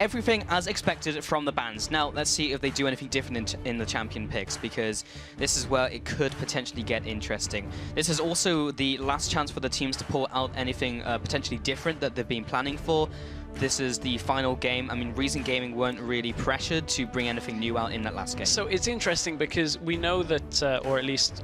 Everything as expected from the bans. Now, let's see if they do anything different in the champion picks, because this is where it could potentially get interesting. This is also the last chance for the teams to pull out anything potentially different that they've been planning for. This is the final game. I mean, Reason Gaming weren't really pressured to bring anything new out in that last game. So it's interesting because we know that, or at least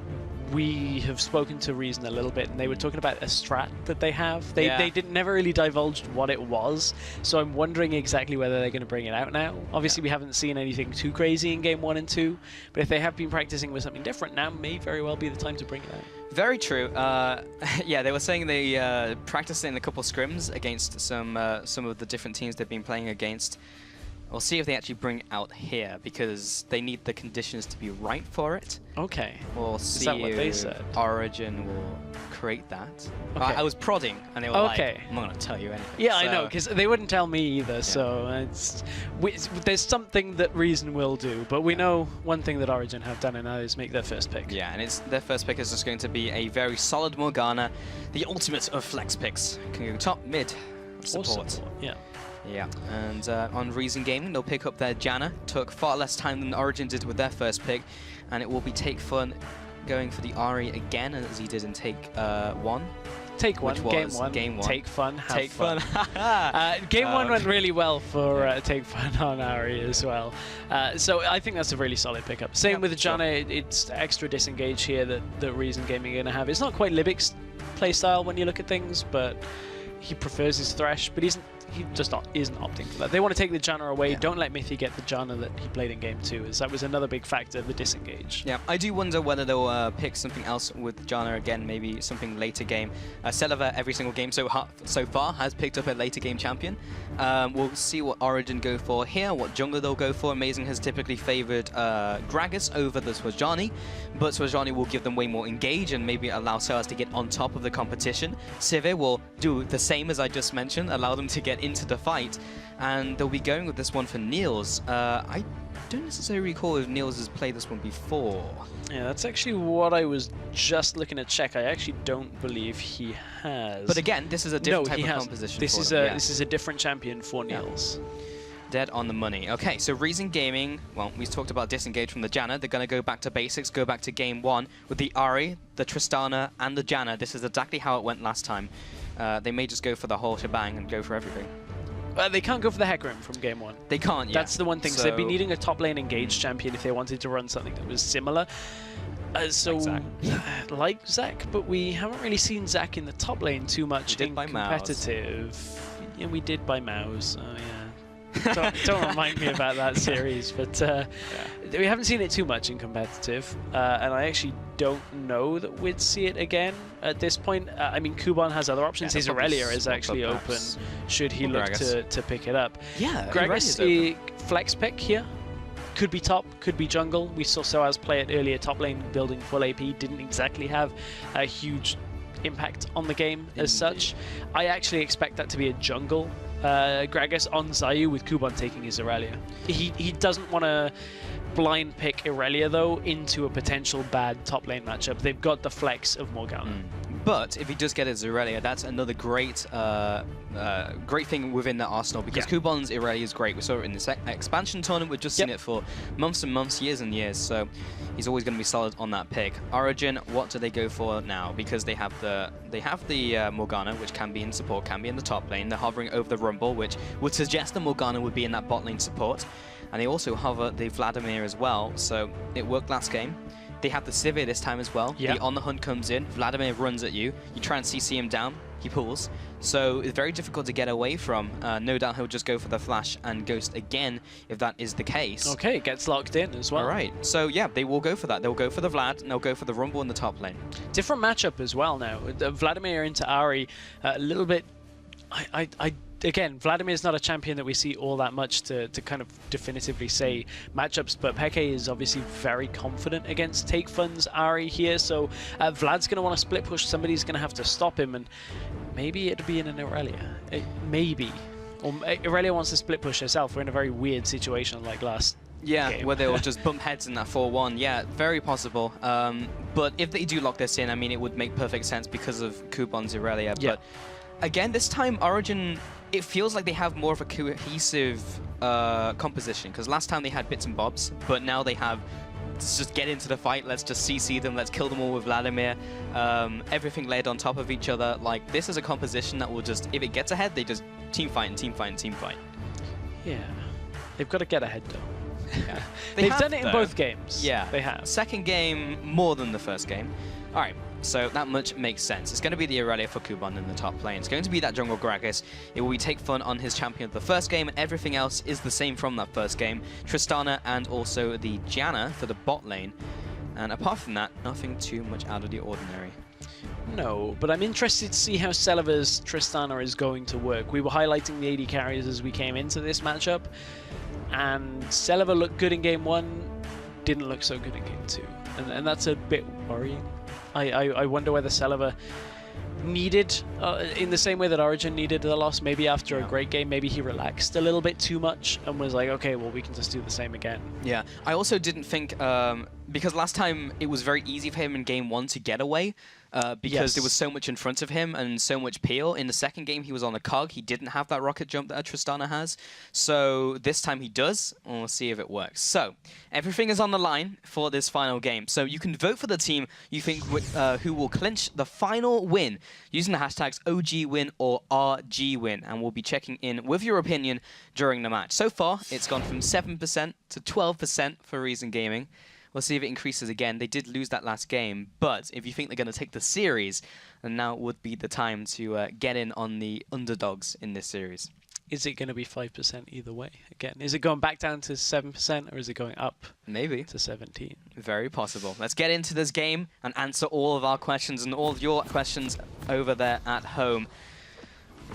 we have spoken to Reason a little bit, and they were talking about a strat that they have. They never really divulged what it was, so I'm wondering exactly whether they're going to bring it out now. Obviously, we haven't seen anything too crazy in Game 1 and 2, but if they have been practicing with something different, now may very well be the time to bring it out. Very true. Yeah, they were saying they practiced in a couple scrims against some of the different teams they've been playing against. We'll see if they actually bring it out here, because they need the conditions to be right for it. Okay. We'll see. Is that what they said? Origen will create that. Okay. I was prodding, and they were like, I'm not going to tell you anything. Yeah, so, I know, because they wouldn't tell me either, so there's something that Reason will do, but we know one thing that Origen have done, and that is make their first pick. Yeah, and their first pick is just going to be a very solid Morgana, the ultimate of flex picks. Can go top, mid, support. Yeah. Yeah, and on Reason Gaming, they'll pick up their Janna. Took far less time than Origen did with their first pick, and it will be Take Fun going for the Ahri again, as he did in Take 1. Take 1, Game 1, Take Fun, have Take fun. Game 1 went really well for Take Fun on Ahri as well. So I think that's a really solid pickup. Same with Janna, it's extra disengage here that Reason Gaming are going to have. It's not quite Libic's playstyle when you look at things, but he prefers his Thresh, but he just isn't opting for that. They want to take the Janna away. Yeah. Don't let Mithy get the Janna that he played in Game 2, as that was another big factor, the disengage. Yeah, I do wonder whether they'll pick something else with Janna again, maybe something later game. Seleva every single game so far has picked up a later game champion. We'll see what Origen go for here, what jungler they'll go for. Amazing has typically favored Gragas over the Swajani, but Swajani will give them way more engage and maybe allow Celas to get on top of the competition. Cive will do the same as I just mentioned, allow them to get into the fight, and they'll be going with this one for Niels. I don't necessarily recall if Niels has played this one before. Yeah, that's actually what I was just looking to check. I actually don't believe he has. But again, this is a different type of composition. This is a different champion for Niels. Dead on the money. Okay, so Reason Gaming, well, we talked about disengage from the Janna. They're going to go back to basics, go back to Game 1 with the Ahri, the Tristana, and the Janna. This is exactly how it went last time. They may just go for the whole shebang and go for everything. They can't go for the Hecarim from Game 1. They can't, yeah. That's the one thing, because they'd be needing a top lane engaged champion if they wanted to run something that was similar. Like Zac, but we haven't really seen Zac in the top lane too much in competitive. Yeah, we did by Mouse. Oh, yeah. Don't remind me about that series, but we haven't seen it too much in competitive, and I actually don't know that we'd see it again at this point. I mean, Kuban has other options. His Aurelia is actually open, should he look to pick it up. Yeah, Gragas, flex pick here. Could be top, could be jungle. We saw Soaz play it earlier, top lane, building full AP, didn't exactly have a huge impact on the game as such. I actually expect that to be a jungle Gragas on Zayu, with Kuban taking his Aurelia. He doesn't want to blind pick Aurelia though into a potential bad top lane matchup. They've got the flex of Morgana. But if he does get his Aurelia, that's another great great thing within the arsenal, because Kuban's Aurelia is great. We saw it in the expansion tournament. We've just seen it for months and months, years and years. So he's always going to be solid on that pick. Origen, what do they go for now? Because they have the Morgana, which can be in support, can be in the top lane. They're hovering over the Rumble, which would suggest the Morgana would be in that bot lane support. And they also hover the Vladimir as well. So it worked last game. They have the Sivir this time as well. The On the Hunt comes in, Vladimir runs at you, you try and CC him down, he pulls. So it's very difficult to get away from. No doubt he'll just go for the flash and ghost again if that is the case. Okay, it gets locked in as well. Alright, so yeah, they will go for that. They'll go for the Vlad, and they'll go for the Rumble in the top lane. Different matchup as well now. Vladimir into Ahri, a little bit... Again, Vladimir is not a champion that we see all that much to kind of definitively say matchups, but Peke is obviously very confident against Take Fun's Ahri here, so Vlad's going to want to split push. Somebody's going to have to stop him, and maybe it'd be in an Aurelia. Maybe. Or Aurelia wants to split push herself. We're in a very weird situation like last game. Where they'll just bump heads in that 4-1. Yeah, very possible. But if they do lock this in, I mean, it would make perfect sense because of Kuban's Aurelia. But again, this time Origen it feels like they have more of a cohesive composition, because last time they had bits and bobs, but now they have, let's just get into the fight, let's just CC them, let's kill them all with Vladimir, everything laid on top of each other. Like, this is a composition that will just, if it gets ahead, they just team fight and team fight and team fight. Yeah. They've got to get ahead, though. Yeah. They've done it in both games. Yeah. They have. Second game, more than the first game. All right. So that much makes sense. It's going to be the Irelia for Kuban in the top lane. It's going to be that jungle Gragas. It will be Take Fun on his champion of the first game, and everything else is the same from that first game. Tristana and also the Janna for the bot lane. And apart from that, nothing too much out of the ordinary. No, but I'm interested to see how Celiva's Tristana is going to work. We were highlighting the AD carries as we came into this matchup, and Celiva looked good in game 1, didn't look so good in game 2. And that's a bit worrying. I wonder whether Celiva needed, in the same way that Origen needed the loss, maybe after a great game, maybe he relaxed a little bit too much and was like, okay, well, we can just do the same again. Yeah, I also didn't think, because last time it was very easy for him in game 1 to get away, because there was so much in front of him and so much peel. In the second game, he was on a cog. He didn't have that rocket jump that Tristana has. So this time he does, and we'll see if it works. So everything is on the line for this final game. So you can vote for the team you think who will clinch the final win using the hashtags OGWin or RGWin, and we'll be checking in with your opinion during the match. So far, it's gone from 7% to 12% for Reason Gaming. We'll see if it increases again. They did lose that last game, but if you think they're going to take the series, then now would be the time to get in on the underdogs in this series. Is it going to be 5% either way? Again, is it going back down to 7% or is it going up? Maybe to 17? Very possible. Let's get into this game and answer all of our questions and all of your questions over there at home.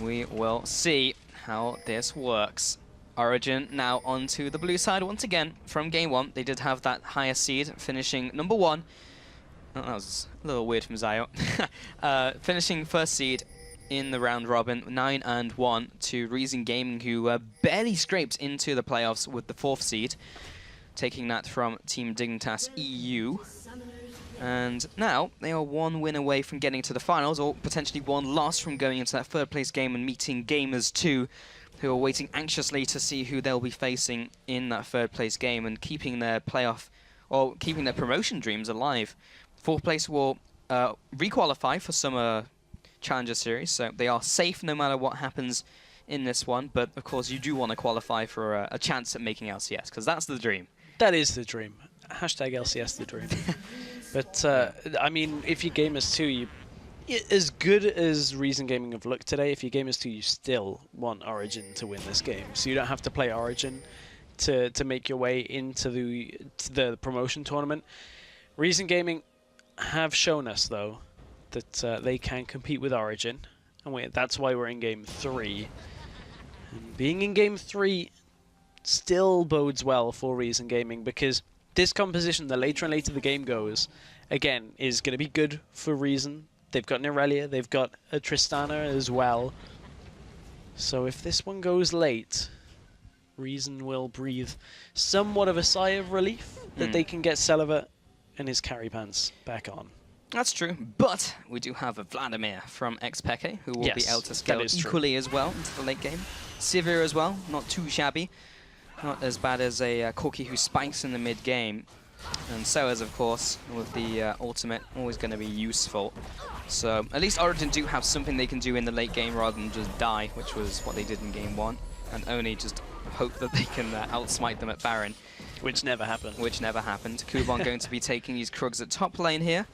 We will see how this works. Origen now onto the blue side once again from game 1. They did have that higher seed, finishing number 1. Oh, that was a little weird from Zayo. Finishing first seed in the round robin, 9-1 to Reason Gaming, who barely scraped into the playoffs with the 4th seed, taking that from Team Dignitas EU. And now they are 1 win away from getting to the finals, or potentially 1 loss from going into that 3rd place game and meeting Gamers 2, who are waiting anxiously to see who they'll be facing in that 3rd place game and keeping their playoff, or keeping their promotion dreams alive. 4th place will re-qualify for Summer Challenger Series, so they are safe no matter what happens in this one, but of course you do want to qualify for a chance at making LCS, because that's the dream. That is the dream. Hashtag LCS the dream. But, I mean, if you're Gamers 2, as good as Reason Gaming have looked today, if you're Gamers 2, you still want Origen to win this game. So you don't have to play Origen to make your way into the promotion tournament. Reason Gaming have shown us, though, that they can compete with Origen. And that's why we're in Game 3. And being in Game 3 still bodes well for Reason Gaming, because this composition, the later and later the game goes, again, is going to be good for Reason. They've got an Irelia, they've got a Tristana as well. So if this one goes late, Reason will breathe somewhat of a sigh of relief that they can get Celiva and his carry pants back on. That's true, but we do have a Vladimir from XPeke, who will be able to scale equally as well into the late game. Sivir as well, not too shabby. Not as bad as a Corki who spikes in the mid-game. And Soaz, of course, with the ultimate, always going to be useful. So at least Origen do have something they can do in the late game rather than just die, which was what they did in game 1, and only just hope that they can outsmite them at Baron. Which never happened. Which never happened. Kuban going to be taking these Krugs at top lane here.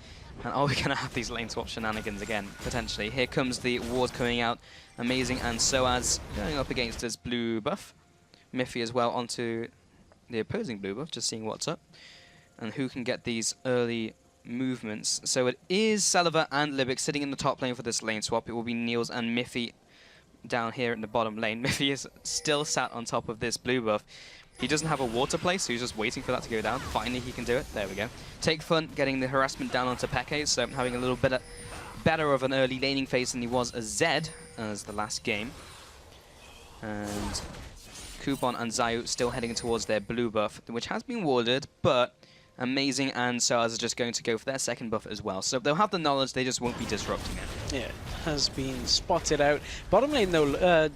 And are we going to have these lane swap shenanigans again, potentially? Here comes the ward coming out. Amazing, and Soaz going up against his blue buff. Miffy as well onto the opposing blue buff, just seeing what's up. And who can get these early movements. So it is Celiva and Libic sitting in the top lane for this lane swap. It will be Niels and Miffy down here in the bottom lane. Miffy is still sat on top of this blue buff. He doesn't have a water play, so he's just waiting for that to go down. Finally, he can do it. There we go. Take Fun getting the harassment down onto Peke, so having a little bit better of an early laning phase than he was as Zed as the last game. And Kuban and Zayu still heading towards their blue buff, which has been warded, but Amazing and Soaz are just going to go for their second buff as well. So they'll have the knowledge, they just won't be disrupting it. Yeah, has been spotted out. Bottom lane, though,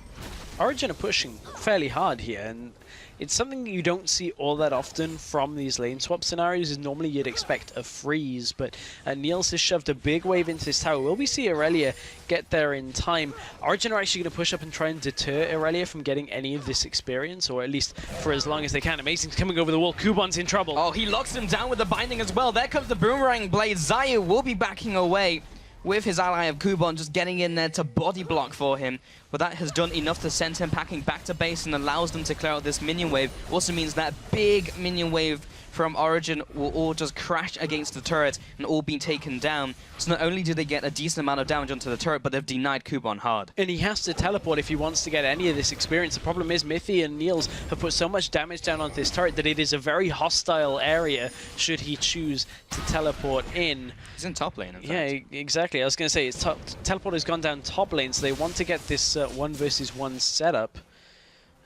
Origen are pushing fairly hard here, and it's something you don't see all that often from these lane swap scenarios. Is normally you'd expect a freeze, but Niels has shoved a big wave into this tower. Will we see Aurelia get there in time? Origen are actually going to push up and try and deter Aurelia from getting any of this experience, or at least for as long as they can. Amazing's coming over the wall. Kuban's in trouble. Oh, he locks him down with the binding as well. There comes the boomerang blade. Zayu will be backing away with his ally of Kuban just getting in there to body block for him. But that has done enough to send him packing back to base and allows them to clear out this minion wave. Also means that big minion wave from Origen will all just crash against the turret and all be taken down. So not only do they get a decent amount of damage onto the turret, but they've denied Kuban hard. And he has to teleport if he wants to get any of this experience. The problem is Mithy and Niels have put so much damage down onto this turret that it is a very hostile area should he choose to teleport in. He's in top lane, in fact. Yeah, exactly. I was going to say, his teleport has gone down top lane, so they want to get this 1 versus 1 setup,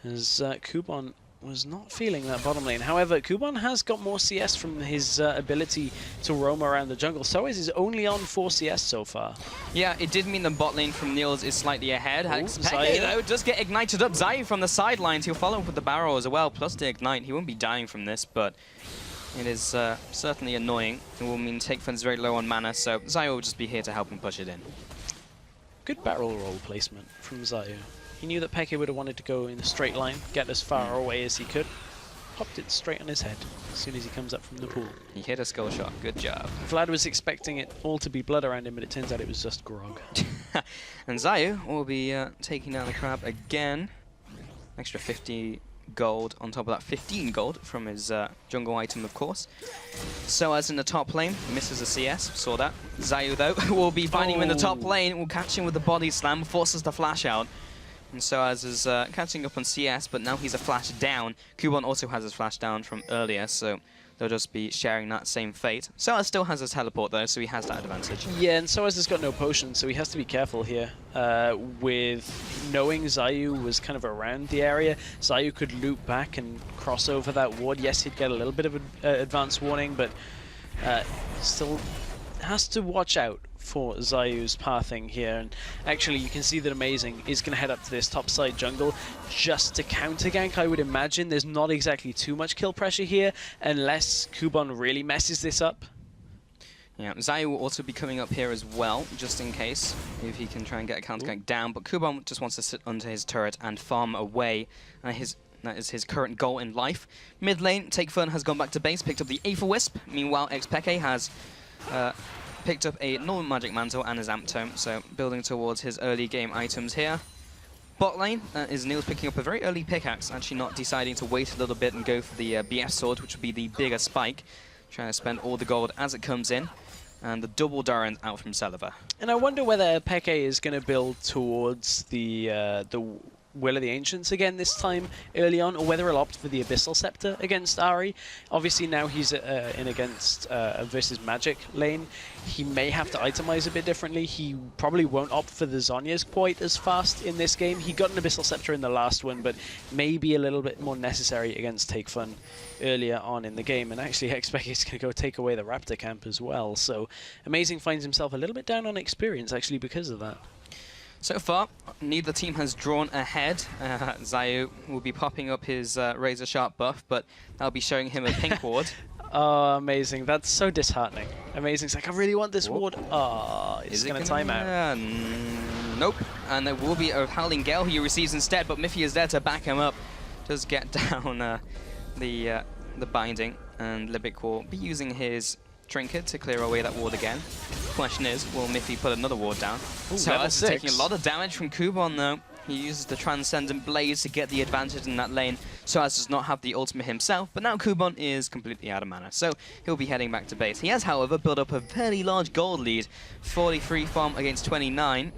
as Kuban was not feeling that bottom lane. However, Kuban has got more CS from his ability to roam around the jungle. So is only on 4 CS so far. Yeah, it did mean the bot lane from Niels is slightly ahead. Zayu, though, does get ignited up. Zayu from the sidelines. He'll follow up with the barrel as well, plus the ignite. He won't be dying from this, but it is certainly annoying. It will mean Takefun's very low on mana, so Zayu will just be here to help him push it in. Good barrel roll placement from Zayu. He knew that Peke would have wanted to go in a straight line, get as far away as he could. Popped it straight on his head as soon as he comes up from the pool. He hit a skull shot. Good job. Vlad was expecting it all to be blood around him, but it turns out it was just grog. And Zayu will be taking down the crab again. Extra 50 gold on top of that 15 gold from his jungle item, of course. So as in the top lane, misses a CS, saw that. Zayu, though, will be finding him in the top lane, will catch him with the body slam, forces the flash out. And so as is catching up on CS, but now he's a flash down. Kuban also has his flash down from earlier, so they'll just be sharing that same fate. Soaz still has his teleport though, so he has that advantage. Yeah, and Soaz has got no potion, so he has to be careful here. With knowing Zayu was kind of around the area, Zayu could loop back and cross over that ward. Yes, he'd get a little bit of advance warning, but still has to watch out for Zayu's pathing here. And actually you can see that Amazing is going to head up to this top side jungle just to counter gank. I would imagine there's not exactly too much kill pressure here unless Kuban really messes this up. Yeah, Zayu will also be coming up here as well, just in case, if he can try and get a counter gank down. But Kuban just wants to sit under his turret and farm away. That is his current goal in life. Mid lane, Takefern has gone back to base, picked up the Aether Wisp. Meanwhile, Xpeke has picked up a normal magic mantle and his amp tome, so building towards his early game items here. Bot lane is Niels picking up a very early pickaxe, actually not deciding to wait a little bit and go for the BF sword, which would be the bigger spike. Trying to spend all the gold as it comes in. And the double Durant out from Celiver. And I wonder whether Peke is going to build towards the Will of the Ancients again this time early on, or whether he'll opt for the Abyssal Scepter against Ahri. Obviously now he's in against a versus Magic lane. He may have to itemize a bit differently. He probably won't opt for the Zhonya's quite as fast in this game. He got an Abyssal Scepter in the last one, but maybe a little bit more necessary against Takefun earlier on in the game. And actually I expect he's going to go take away the Raptor camp as well. So Amazing finds himself a little bit down on experience actually because of that. So far, neither team has drawn ahead. Zayu will be popping up his Razor Sharp buff, but that'll be showing him a pink ward. Oh, Amazing. That's so disheartening. Amazing's like, I really want this ward. Oh, it's going to time out. Nope. And there will be a Howling Gale he receives instead, but Miffy is there to back him up. Does get down the binding, and Libic will be using his Trinket to clear away that ward again. Question is, will Miffy put another ward down? Ooh, so that's taking a lot of damage from Kuban though. He uses the Transcendent Blaze to get the advantage in that lane. Soaz does not have the ultimate himself, but now Kuban is completely out of mana, so he'll be heading back to base. He has, however, built up a very large gold lead. 43 farm against 29.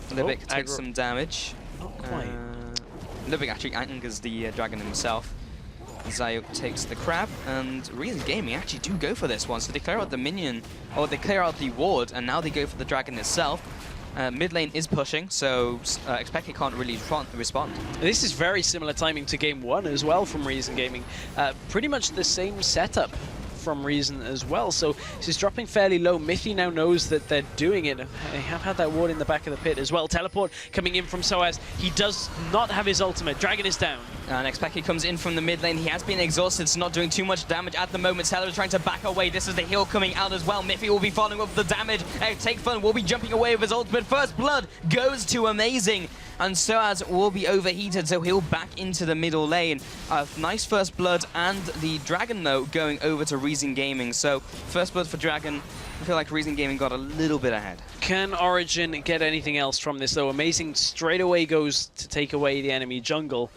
Libic takes some damage. Not quite. Libic actually angers the dragon himself. Zayu takes the crab, and Reason Gaming actually do go for this one. So they clear out the minion, or they clear out the ward, and now they go for the dragon itself. Mid lane is pushing, so Xpeke can't really respond. This is very similar timing to game 1 as well from Reason Gaming. Pretty much the same setup from Reason as well. So this is dropping fairly low. Mithy now knows that they're doing it. They have had that ward in the back of the pit as well. Teleport coming in from Soaz. He does not have his ultimate. Dragon is down. Next Peke comes in from the mid lane. He has been exhausted, so not doing too much damage at the moment. Sailor is trying to back away. This is the heal coming out as well. Mithy will be following up the damage. Take Fun will be jumping away with his ultimate. First blood goes to Amazing. And Soaz will be overheated, so he'll back into the middle lane. Nice first blood, and the Dragon, though, going over to Reason Gaming. So, first blood for Dragon. I feel like Reason Gaming got a little bit ahead. Can Origen get anything else from this, though? Amazing straight away goes to take away the enemy jungle.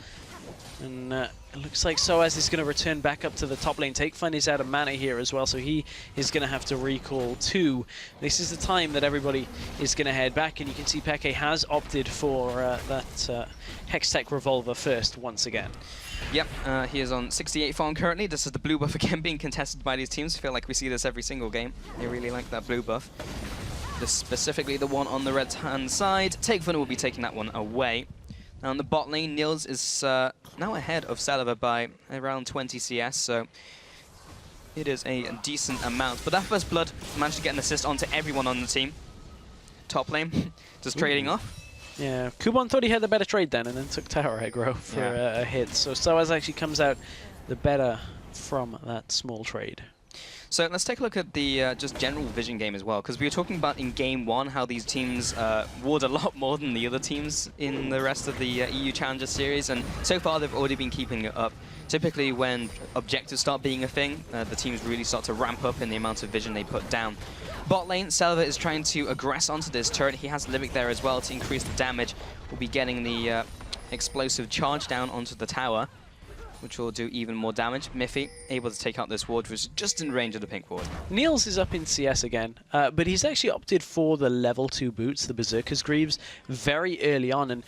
And it looks like Soaz is going to return back up to the top lane. Take Fun is out of mana here as well, so he is going to have to recall too. This is the time that everybody is going to head back, and you can see Peke has opted for that Hextech Revolver first once again. Yep, he is on 68 farm currently. This is the blue buff again being contested by these teams. I feel like we see this every single game. They really like that blue buff. This specifically the one on the red-hand side. Take Fun will be taking that one away. Now on the bot lane, Niels is now ahead of Saliva by around 20 CS, so it is a decent amount. But that first blood managed to get an assist onto everyone on the team. Top lane, just trading off. Yeah, Kubon thought he had the better trade then, and then took Tower Aggro for a hit. So Soaz actually comes out the better from that small trade. So let's take a look at the just general Vision game as well, because we were talking about in Game 1 how these teams ward a lot more than the other teams in the rest of the EU Challenger Series, and so far they've already been keeping it up. Typically when objectives start being a thing, the teams really start to ramp up in the amount of vision they put down. Bot lane, Selva is trying to aggress onto this turret. He has Livic there as well to increase the damage. We'll be getting the explosive charge down onto the tower, which will do even more damage. Miffy able to take out this ward, which is just in range of the pink ward. Niels is up in CS again, but he's actually opted for the level 2 boots, the Berserker's Greaves, very early on. And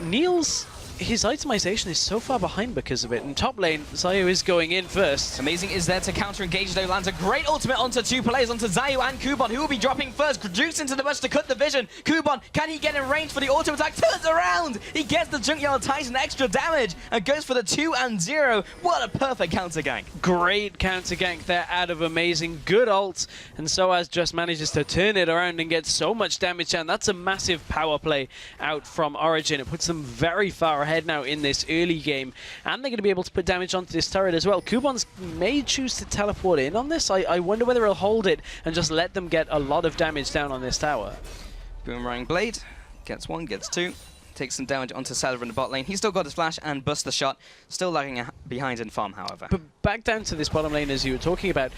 Niels, his itemization is so far behind because of it. In top lane, Zayu is going in first. Amazing is there to counter-engage, though. Lands a great ultimate onto two players, onto Zayu and Kubon, who will be dropping first. Jukes into the bush to cut the vision. Kubon, can he get in range for the auto attack? Turns around! He gets the Junkyard Titan extra damage and goes for the 2 and 0. What a perfect counter gank. Great counter gank there out of Amazing. Good ult. And Soaz just manages to turn it around and get so much damage down. That's a massive power play out from Origen. It puts them very far ahead now in this early game, and they're going to be able to put damage onto this turret as well. Kubons may choose to teleport in on this. I wonder whether he'll hold it and just let them get a lot of damage down on this tower. Boomerang Blade gets 1, gets 2. Takes some damage onto Salva in the bot lane. He's still got his flash and Buster Shot. Still lagging behind in farm, however. But back down to this bottom lane as you were talking about.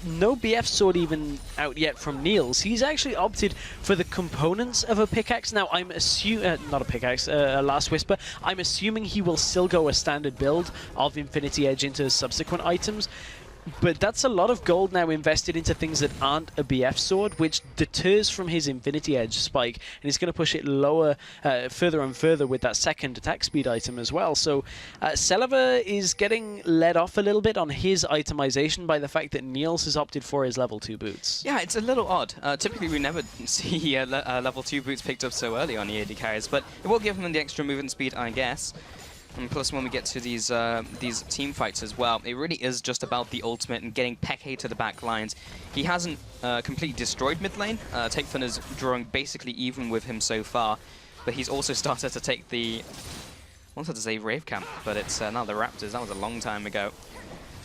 No BF sword even out yet from Niels. He's actually opted for the components of a pickaxe. Now, I'm assuming... not a pickaxe, a Last Whisper. I'm assuming he will still go a standard build of Infinity Edge into subsequent items. But that's a lot of gold now invested into things that aren't a BF sword, which deters from his Infinity Edge spike, and he's going to push it lower, further and further with that second attack speed item as well. So Selva is getting led off a little bit on his itemization by the fact that Niels has opted for his level 2 boots. Yeah, it's a little odd. Typically we never see level 2 boots picked up so early on the AD carries, but it will give him the extra movement speed, I guess. And plus, when we get to these team fights as well, it really is just about the ultimate and getting Peke to the back lines. He hasn't completely destroyed mid lane. Take Fun is drawing basically even with him so far, but he's also started to take the... I wanted to say Rave Camp, but it's now the Raptors. That was a long time ago.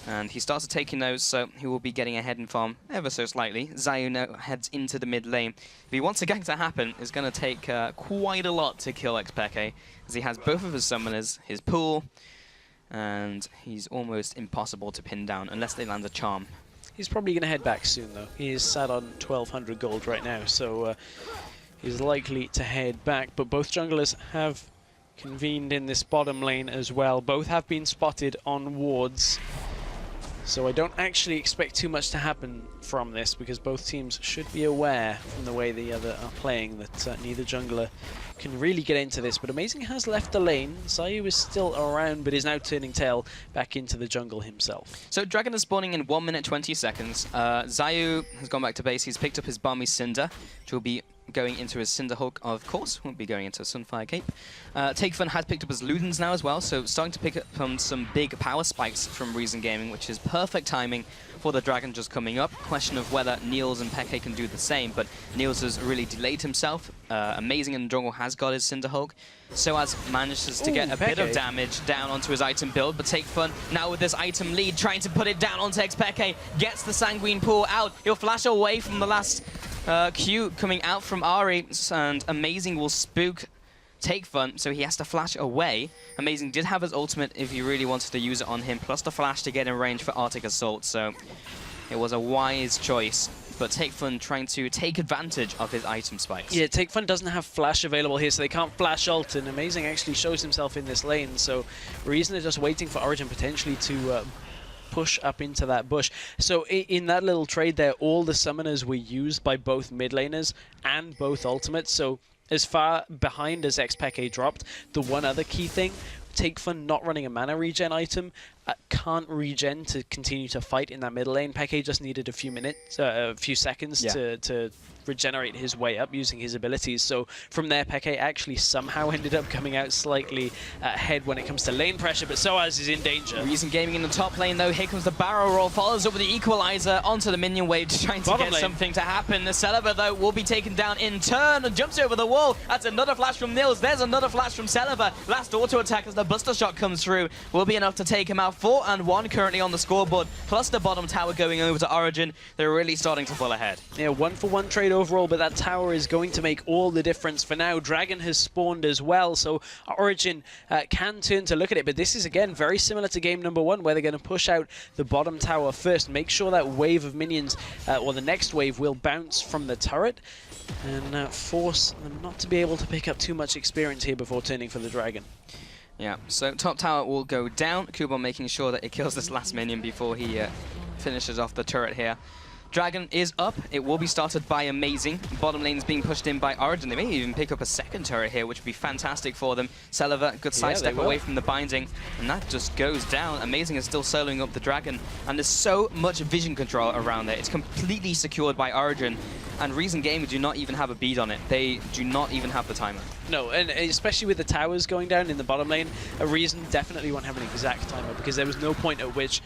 And he started taking those, so he will be getting ahead in farm ever so slightly. Zayu now heads into the mid lane. If he wants a gank to happen, it's going to take quite a lot to kill Xpeke, as he has both of his summoners, his pool, and he's almost impossible to pin down unless they land a charm. He's probably going to head back soon, though. He is sat on 1,200 gold right now, so he's likely to head back. But both junglers have convened in this bottom lane as well. Both have been spotted on wards. So I don't actually expect too much to happen from this, because both teams should be aware from the way the other are playing that neither jungler can really get into this. But Amazing has left the lane. Zayu is still around, but is now turning tail back into the jungle himself. So Dragon is spawning in 1 minute 20 seconds. Zayu has gone back to base. He's picked up his Balmy Cinder, which will be going into his Cinderhulk, of course. Won't be going into a Sunfire Cape. Takefun has picked up his Ludens now as well, so starting to pick up some big power spikes from Reason Gaming, which is perfect timing for the Dragon just coming up. Question of whether Niels and Peke can do the same, but Niels has really delayed himself. Amazing in the jungle has got his Cinderhulk. Soaz manages to get a bit of damage down onto his item build, but Takefun now with this item lead trying to put it down onto Xpeke, gets the Sanguine Pool out. He'll flash away from the last Q coming out from Ari, and Amazing will spook Takefun, so he has to flash away. Amazing did have his ultimate if he really wanted to use it on him, plus the flash to get in range for Arctic Assault, so it was a wise choice. But Takefun trying to take advantage of his item spikes. Yeah, Takefun doesn't have flash available here, so they can't flash ult, and Amazing actually shows himself in this lane, so Reason is just waiting for Origen potentially to push up into that bush. So in that little trade there, all the summoners were used by both mid laners and both ultimates, so as far behind as Xpeke dropped, the one other key thing, Takefun not running a mana regen item, can't regen to continue to fight in that middle lane. Peke just needed a few seconds to regenerate his way up using his abilities. So from there, Peke actually somehow ended up coming out slightly ahead when it comes to lane pressure, but Soaz is in danger. Reason Gaming in the top lane though. Here comes the barrel roll, follows up with the equalizer onto the minion wave, trying to get something to happen. The Celeber though will be taken down in turn and jumps over the wall. That's another flash from Nils. There's another flash from Celeber. Last auto attack as the Buster Shot comes through will be enough to take him out. 4-1 currently on the scoreboard, plus the bottom tower going over to Origen. They're really starting to pull ahead. Yeah, 1-for-1 trade overall, but that tower is going to make all the difference for now. Dragon has spawned as well, so Origen can turn to look at it, but this is again very similar to game number 1, where they're going to push out the bottom tower first, make sure that wave of minions, or the next wave, will bounce from the turret, and force them not to be able to pick up too much experience here before turning for the Dragon. Yeah, so top tower will go down. Kubon making sure that it kills this last minion before he finishes off the turret here. Dragon is up. It will be started by Amazing. Bottom lane is being pushed in by Origen. They may even pick up a second turret here, which would be fantastic for them. Celeber, good sidestep away from the binding, and that just goes down. Amazing is still soloing up the Dragon, and there's so much vision control around there. It's completely secured by Origen, and Reason Gaming do not even have a bead on it. They do not even have the timer. No, and especially with the towers going down in the bottom lane, a Reason definitely won't have an exact timer, because there was no point at which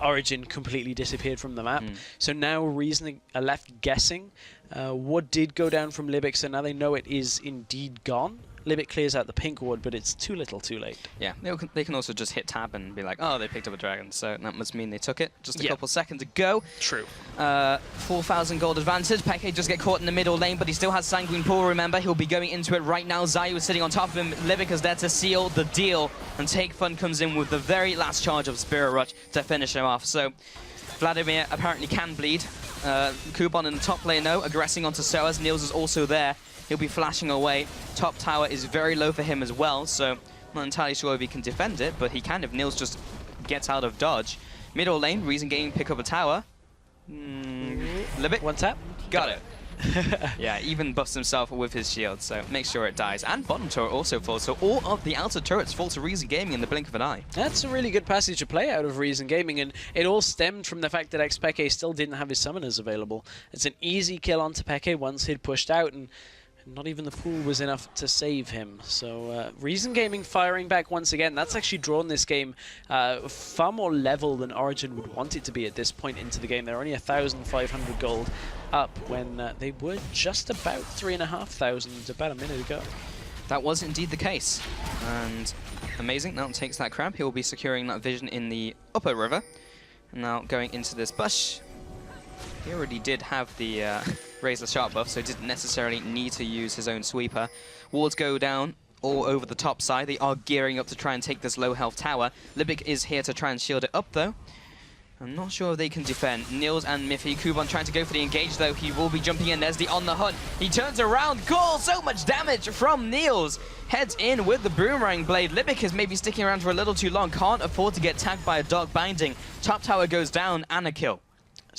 Origen completely disappeared from the map. So now Reason are left guessing what did go down from Libic, so now they know it is indeed gone. Libic clears out the pink ward, but it's too little too late. Yeah, they can also just hit tab and be like, oh, they picked up a Dragon, so that must mean they took it. Just a couple seconds ago. True. 4,000 gold advantage. Peke just get caught in the middle lane, but he still has Sanguine Pool, remember. He'll be going into it right now. Zayu is sitting on top of him. Libic is there to seal the deal, and Takefun comes in with the very last charge of Spirit Rush to finish him off. So Vladimir apparently can bleed. Kubon in the top lane, though, aggressing onto Soaz. Niels is also there. He'll be flashing away. Top tower is very low for him as well, so not entirely sure if he can defend it, but he can if Niels just gets out of dodge. Middle lane, Reason Gaming pick up a tower. Libic. One tap. Got it. Yeah, even buffs himself with his shield, so make sure it dies. And bottom turret also falls, so all of the outer turrets fall to Reason Gaming in the blink of an eye. That's a really good passage of play out of Reason Gaming, and it all stemmed from the fact that Xpeke still didn't have his summoners available. It's an easy kill onto Peke once he'd pushed out, and not even the pool was enough to save him. So Reason Gaming firing back once again. That's actually drawn this game far more level than Origen would want it to be at this point into the game. They're only 1,500 gold up when they were just about 3,500 about a minute ago. That was indeed the case. And Amazing now takes that crab. He will be securing that vision in the upper river. And now going into this bush. He already did have the Razor Sharp buff, so didn't necessarily need to use his own sweeper. Wards go down all over the top side. They are gearing up to try and take this low health tower. Libic is here to try and shield it up, though. I'm not sure if they can defend. Niels and Miffy. Kubon trying to go for the engage, though. He will be jumping in. There's the on the hunt. He turns around. Goal! So much damage from Niels. Heads in with the Boomerang Blade. Libic is maybe sticking around for a little too long. Can't afford to get tagged by a Dark Binding. Top tower goes down and a kill.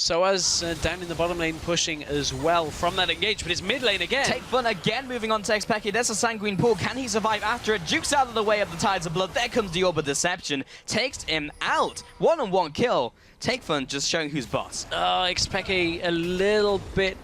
So as down in the bottom lane pushing as well from that engage, but it's mid lane again. Take Fun again moving on to Xpeke. There's a Sanguine Pool. Can he survive after it? Jukes out of the way of the Tides of Blood. There comes the Orb of Deception. Takes him out. One-on-one kill. Take Fun just showing who's boss. Xpeke a little bit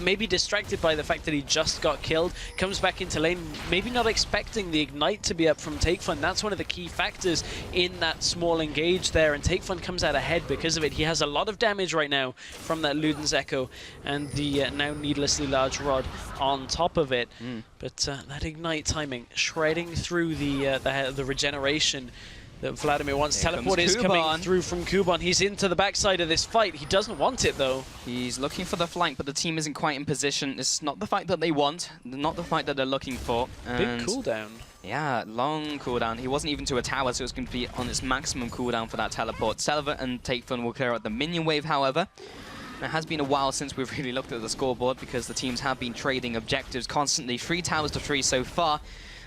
maybe distracted by the fact that he just got killed. Comes back into lane, maybe not expecting the Ignite to be up from Take Fun. That's one of the key factors in that small engage there, and Take Fun comes out ahead because of it. He has a lot of damage right now from that Luden's Echo and the now needlessly large rod on top of it. But that Ignite timing, shredding through the regeneration that Vladimir wants. Teleport is coming through from Kuban. He's into the backside of this fight. He doesn't want it, though. He's looking for the flank, but the team isn't quite in position. It's not the fight that they want, not the fight that they're looking for. Big cooldown. Yeah, long cooldown. He wasn't even to a tower, so it's going to be on its maximum cooldown for that teleport. Selva and Take Fun will clear out the minion wave, however. It has been a while since we've really looked at the scoreboard because the teams have been trading objectives constantly. 3 towers to 3 so far.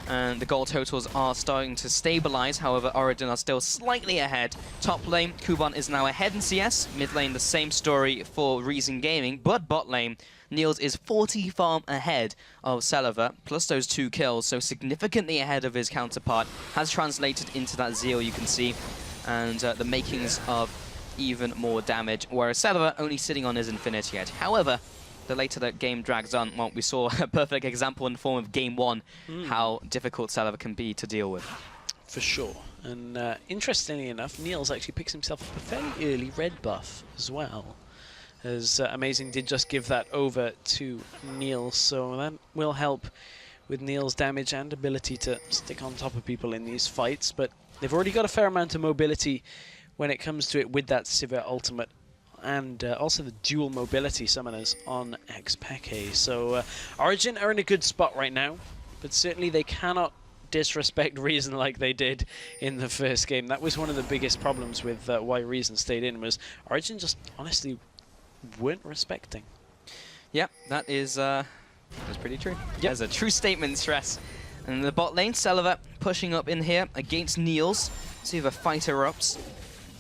And the goal totals are starting to stabilize. However, Origen are still slightly ahead. Top lane, Kuban is now ahead in CS. Mid lane, the same story for Reason Gaming. But bot lane, Niels is 40 farm ahead of Selva, plus those 2 kills, so significantly ahead of his counterpart. Has translated into that zeal you can see, and the makings of even more damage, whereas Selva only sitting on his Infinity Edge. However, the later that game drags on, well, we saw a perfect example in the form of Game 1, how difficult Selva can be to deal with. For sure. And interestingly enough, Niels actually picks himself up a fairly early red buff as well, as Amazing did just give that over to Niels, so that will help with Niels' damage and ability to stick on top of people in these fights, but they've already got a fair amount of mobility when it comes to it with that Sivir ultimate, and also the dual mobility summoners on Xpeke. So Origen are in a good spot right now, but certainly they cannot disrespect Reason like they did in the first game. That was one of the biggest problems with why Reason stayed in, was Origen just honestly weren't respecting. Yep, that is that's pretty true. Yep. That's a true statement, Stress. And the bot lane, Selva pushing up in here against Niels. See if a fight erupts.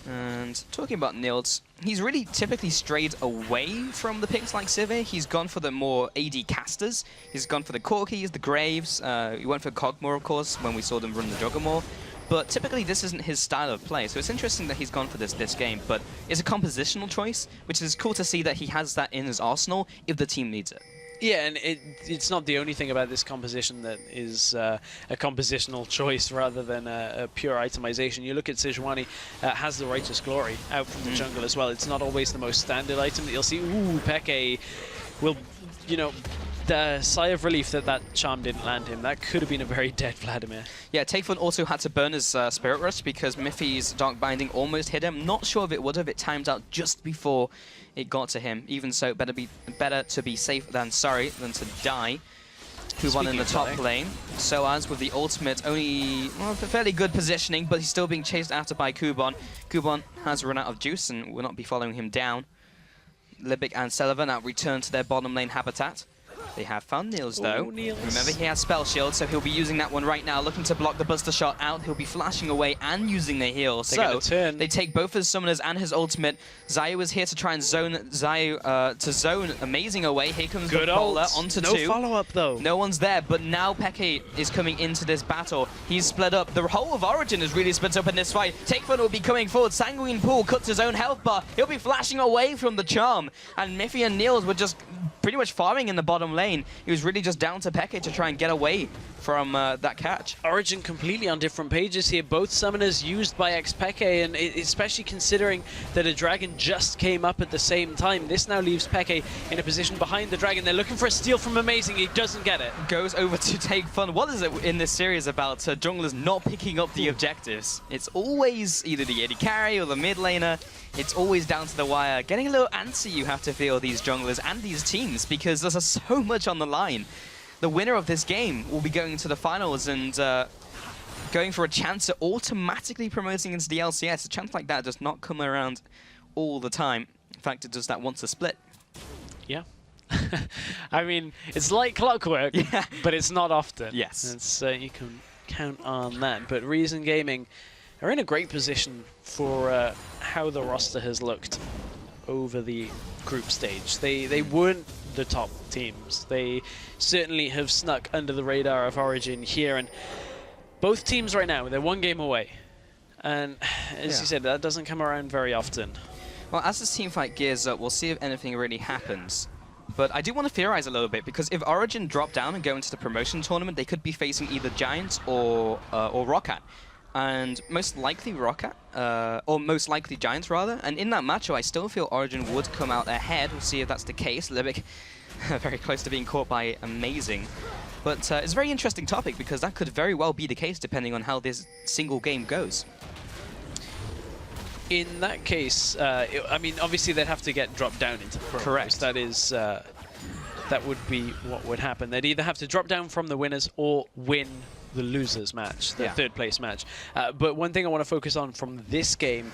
And talking about Niels, he's really typically strayed away from the picks like Sivir. He's gone for the more AD casters. He's gone for the Corkis, the Graves. He went for Cogmore, of course, when we saw them run the Juggermore. But typically, this isn't his style of play. So it's interesting that he's gone for this game. But it's a compositional choice, which is cool to see that he has that in his arsenal if the team needs it. Yeah, and it's not the only thing about this composition that is a compositional choice rather than a pure itemization. You look at Sejuani, has the Righteous Glory out from the jungle as well. It's not always the most standard item that you'll see. Ooh, Peke will, you know, the sigh of relief that that charm didn't land him. That could have been a very dead Vladimir. Yeah, Takefun also had to burn his Spirit Rush because Miffy's Dark Binding almost hit him. Not sure if it would have. It timed out just before it got to him. Even so, better to be safe than sorry than to die. Kuban in the top lane. Soaz with the ultimate, only fairly good positioning, but he's still being chased after by Kuban. Kuban has run out of juice and will not be following him down. Libic and Selva now return to their bottom lane habitat. They have found Niels, though. Ooh, Niels. Remember, he has Spell Shield, so he'll be using that one right now, looking to block the Buster Shot out. He'll be flashing away and using the heal. So they take both his summoners and his ultimate. Zayu is here to try and zone Zayu to zone Amazing away. Here comes the bowler onto no 2. No follow-up, though. No one's there, but now Peke is coming into this battle. He's split up. The whole of Origen is really split up in this fight. Takefun will be coming forward. Sanguine Pool cuts his own health bar. He'll be flashing away from the charm. And Miffy and Niels were just pretty much farming in the bottom lane. He was really just down to Peke to try and get away from that catch. Origen completely on different pages here. Both summoners used by Xpeke, and especially considering that a dragon just came up at the same time. This now leaves Peke in a position behind the dragon. They're looking for a steal from Amazing. He doesn't get it. Goes over to take fun. What is it in this series about junglers not picking up the objectives? It's always either the AD carry or the mid laner. It's always down to the wire. Getting a little antsy, you have to feel, these junglers and these teams, because there's so much on the line. The winner of this game will be going to the finals and going for a chance at automatically promoting into the LCS. A chance like that does not come around all the time. In fact, it does that once a split. Yeah. I mean, it's like clockwork, yeah, but it's not often. Yes. It's, you can count on that. But Reason Gaming are in a great position for how the roster has looked over the group stage. They weren't the top teams. They certainly have snuck under the radar of Origen here, and both teams right now, they're one game away. And as you said, that doesn't come around very often. Well, as this team fight gears up, we'll see if anything really happens. But I do want to theorize a little bit, because if Origen drop down and go into the promotion tournament, they could be facing either Giants or Roccat. And most likely Roccat, or most likely Giants rather. And in that matchup, I still feel Origen would come out ahead. We'll see if that's the case. Libic very close to being caught by Amazing. But it's a very interesting topic, because that could very well be the case depending on how this single game goes. In that case, I mean, obviously they'd have to get dropped down into pros. Correct. That is, that would be what would happen. They'd either have to drop down from the winners or win the losers match, the third place match. But one thing I want to focus on from this game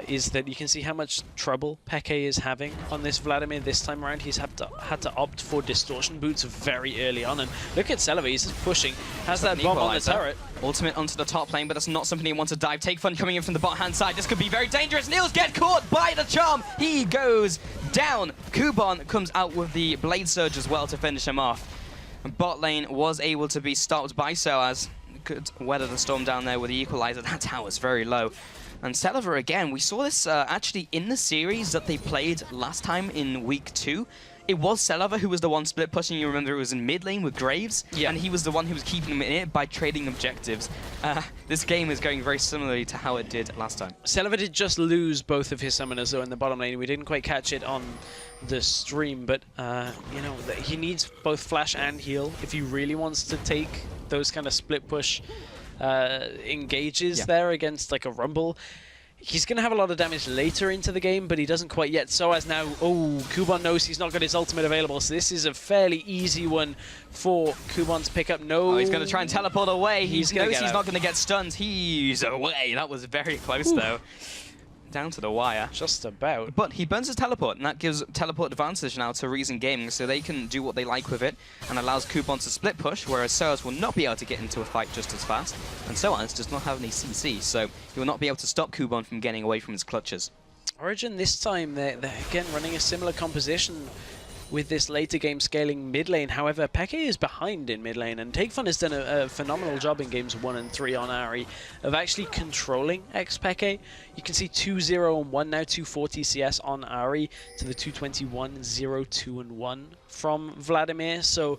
is that you can see how much trouble Peke is having on this Vladimir this time around. He's had to opt for distortion boots very early on, and look at Celebi, he's just pushing, has that bomb on the turret. Ultimate onto the top lane, but that's not something he wants to dive. Take Fun coming in from the bot hand side. This could be very dangerous. Niels get caught by the charm. He goes down. Kuban comes out with the Blade Surge as well to finish him off. Bot lane was able to be stopped by Soaz. Could weather the storm down there with the equalizer. That tower's very low. And Celever again, we saw this actually in the series that they played last time in week 2. It was Celever who was the one split pushing. You remember it was in mid lane with Graves, and he was the one who was keeping him in it by trading objectives. This game is going very similarly to how it did last time. Celever did just lose both of his summoners though in the bottom lane. We didn't quite catch it on the stream, but you know, he needs both flash and heal if he really wants to take those kind of split push engages there against like a Rumble. He's going to have a lot of damage later into the game, but he doesn't quite yet. So as now, Kuban knows he's not got his ultimate available, so this is a fairly easy one for Kuban to pick up. No, he's going to try and teleport away. He knows he's not going to get stunned. He's away. That was very close, though. Down to the wire. Just about. But he burns his teleport, and that gives teleport advantage now to Reason Gaming, so they can do what they like with it, and allows Kuban to split push, whereas Soaz will not be able to get into a fight just as fast, and Soaz does not have any CC, so he will not be able to stop Kuban from getting away from his clutches. Origen this time, they're again running a similar composition with this later game scaling mid lane. However, Peke is behind in mid lane, and TakeFun has done a phenomenal job in games 1 and 3 on Ari of actually controlling Peke. You can see 2-0 and 1 now, 240 CS on Ari to the 221, 0, 2 and 1 from Vladimir. So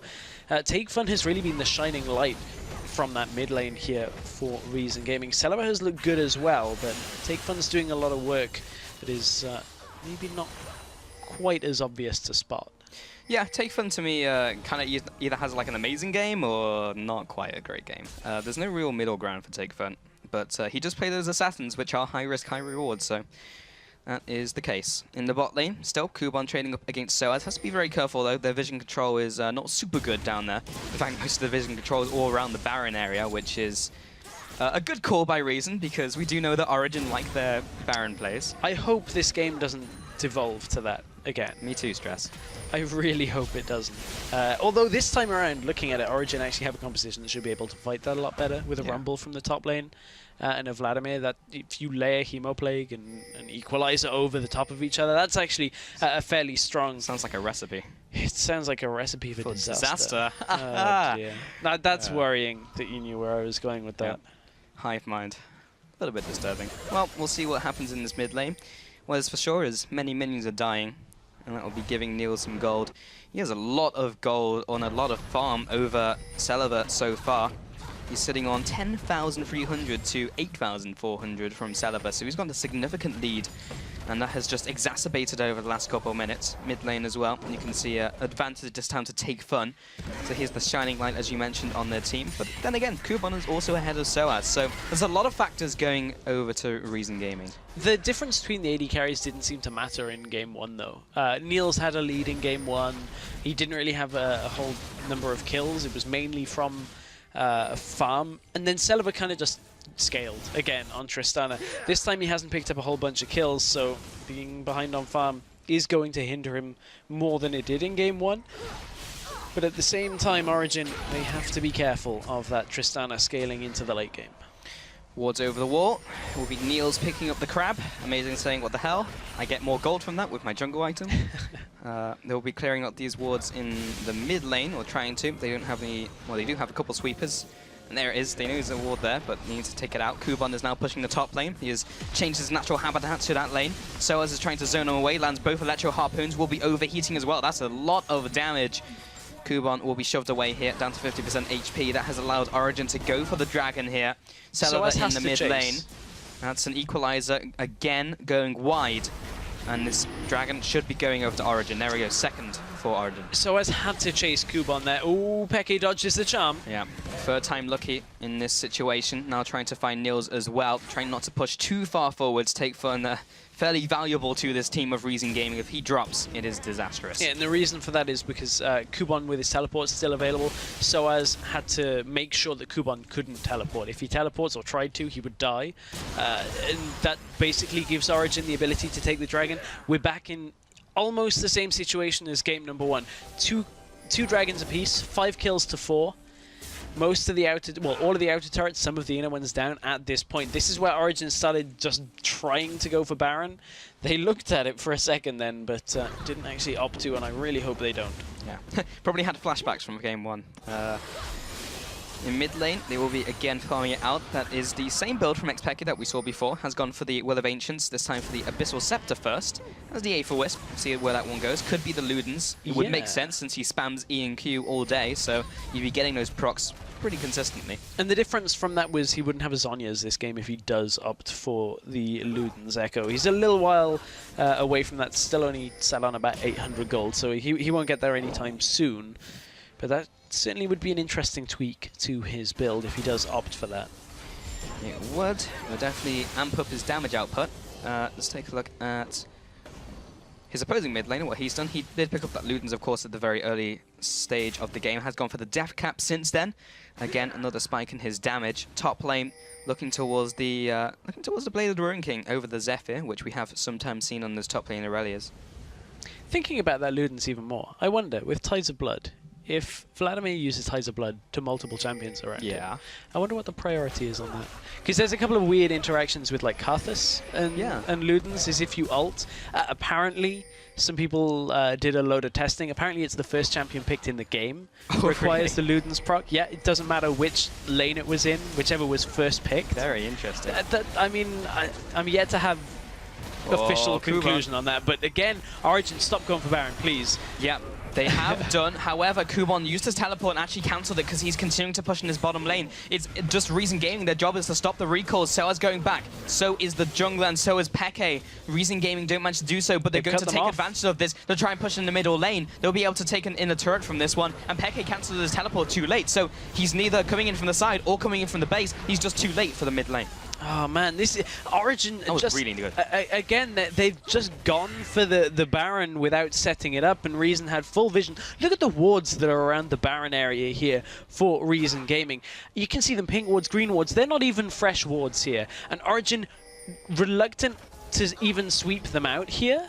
TakeFun has really been the shining light from that mid lane here for Reason Gaming. Celeber has looked good as well, but TakeFun's doing a lot of work that is maybe not quite as obvious to spot. Yeah, TakeFun to me kind of either has like an amazing game or not quite a great game. There's no real middle ground for TakeFun, but he just play those assassins, which are high risk, high reward, so that is the case. In the bot lane, still, Kuban trading up against Soaz. Has to be very careful though, their vision control is not super good down there. In fact, most of the vision control is all around the Baron area, which is a good call by Reason, because we do know that Origen like their Baron plays. I hope this game doesn't devolve to that again. Me too, Stress. I really hope it doesn't. Although this time around, looking at it, Origen actually have a composition that should be able to fight that a lot better with a Rumble from the top lane and a Vladimir. That if you layer Hemoplague and an Equalizer over the top of each other, that's actually a fairly strong... Sounds like a recipe. It sounds like a recipe for disaster. Oh, dear. Now, that's worrying that you knew where I was going with that. Hive mind. A little bit disturbing. Well, we'll see what happens in this mid lane. What is for sure is many minions are dying, and that will be giving Neil some gold. He has a lot of gold on a lot of farm over Celeber so far. He's sitting on 10,300 to 8,400 from Celeber, so he's got a significant lead, and that has just exacerbated over the last couple of minutes. Mid lane as well, and you can see advantage this time to TakeFun. So here's the shining light, as you mentioned, on their team. But then again, Kuban is also ahead of Soaz, so there's a lot of factors going over to Reason Gaming. The difference between the AD carries didn't seem to matter in Game 1, though. Niels had a lead in Game 1. He didn't really have a whole number of kills. It was mainly from farm. And then Celeber kind of just scaled again on Tristana. This time he hasn't picked up a whole bunch of kills, so being behind on farm is going to hinder him more than it did in Game 1. But at the same time, Origen, they have to be careful of that Tristana scaling into the late game. Wards over the wall. It will be Niels picking up the crab. Amazing, saying, what the hell? I get more gold from that with my jungle item. They'll be clearing out these wards in the mid lane, or trying to. They don't have any... Well, they do have a couple sweepers. And there it is. They know there's a ward there, but needs to take it out. Kuban is now pushing the top lane. He has changed his natural habitat to that lane. Soaz is trying to zone him away. Lands both Electro Harpoons. Will be overheating as well. That's a lot of damage. Kuban will be shoved away here, down to 50% HP. That has allowed Origen to go for the dragon here. Celeber in the mid lane. That's an equalizer again, going wide. And this dragon should be going over to Origen. There we go, second for Origen. Soaz had to chase Kuban there. Ooh, Peke dodges the charm. Yeah, third time lucky in this situation. Now trying to find Niels as well. Trying not to push too far forwards, take fun. Fairly valuable to this team of Origen Gaming. If he drops, it is disastrous. Yeah, and the reason for that is because Kuban with his teleport is still available. Soaz had to make sure that Kuban couldn't teleport. If he teleports or tried to, he would die. And that basically gives Origen the ability to take the dragon. We're back in almost the same situation as game number 1. Two dragons apiece, 5 kills to 4. Most of the outer, well, all of the outer turrets, some of the inner ones down at this point. This is where Origen started just trying to go for Baron. They looked at it for a second then, but didn't actually opt to, and I really hope they don't. Yeah, probably had flashbacks from game 1. In mid lane, they will be again farming it out. That is the same build from Xpeki that we saw before. Has gone for the Will of Ancients, this time for the Abyssal Scepter first. As the A for Wisp, see where that one goes. Could be the Ludens. It would make sense since he spams E and Q all day, so you'd be getting those procs pretty consistently. And the difference from that was he wouldn't have a Zhonya's this game if he does opt for the Luden's Echo. He's a little while away from that, still only sat on about 800 gold, so he won't get there anytime soon. But that certainly would be an interesting tweak to his build if he does opt for that. It would. It would definitely amp up his damage output. Let's take a look at his opposing mid laner, what he's done. He did pick up that Ludens, of course, at the very early stage of the game. Has gone for the Death Cap since then. Again, another spike in his damage. Top lane looking towards the Blade of the Ruin King over the Zephyr, which we have sometimes seen on this top lane Aurelia's. Thinking about that Ludens even more, I wonder, with Tides of Blood, if Vladimir uses Tides of Blood to multiple champions around him, I wonder what the priority is on that. Because there's a couple of weird interactions with like Karthus and Ludens, as if you ult. Apparently, some people did a load of testing. Apparently, it's the first champion picked in the game. Requires the Ludens proc. Yeah, it doesn't matter which lane it was in, whichever was first picked. Very interesting. I mean, I'm yet to have official conclusion on that. But again, Origen, stop going for Baron, please. Yeah. They have done. However, Kuban used his teleport and actually cancelled it because he's continuing to push in his bottom lane. It's just Origen Gaming. Their job is to stop the recalls. Soaz going back. So is the jungler and so is Peke. Origen Gaming don't manage to do so, but they're going to take advantage of this to try and push in the middle lane. They'll be able to take an inner turret from this one, and Peke cancelled his teleport too late. So he's neither coming in from the side or coming in from the base. He's just too late for the mid lane. Oh man, this Origen that was just really good. Again, they've just gone for the Baron without setting it up, and Origen had full vision. Look at the wards that are around the Baron area here for Origen Gaming. You can see them pink wards, green wards. They're not even fresh wards here, and Origen reluctant to even sweep them out here.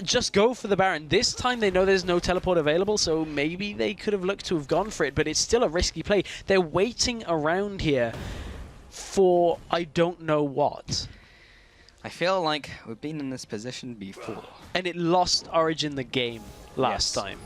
Just go for the Baron. This time they know there's no teleport available, so maybe they could have looked to have gone for it, but it's still a risky play. They're waiting around here for I don't know what. I feel like we've been in this position before. And it lost Origen the game last time.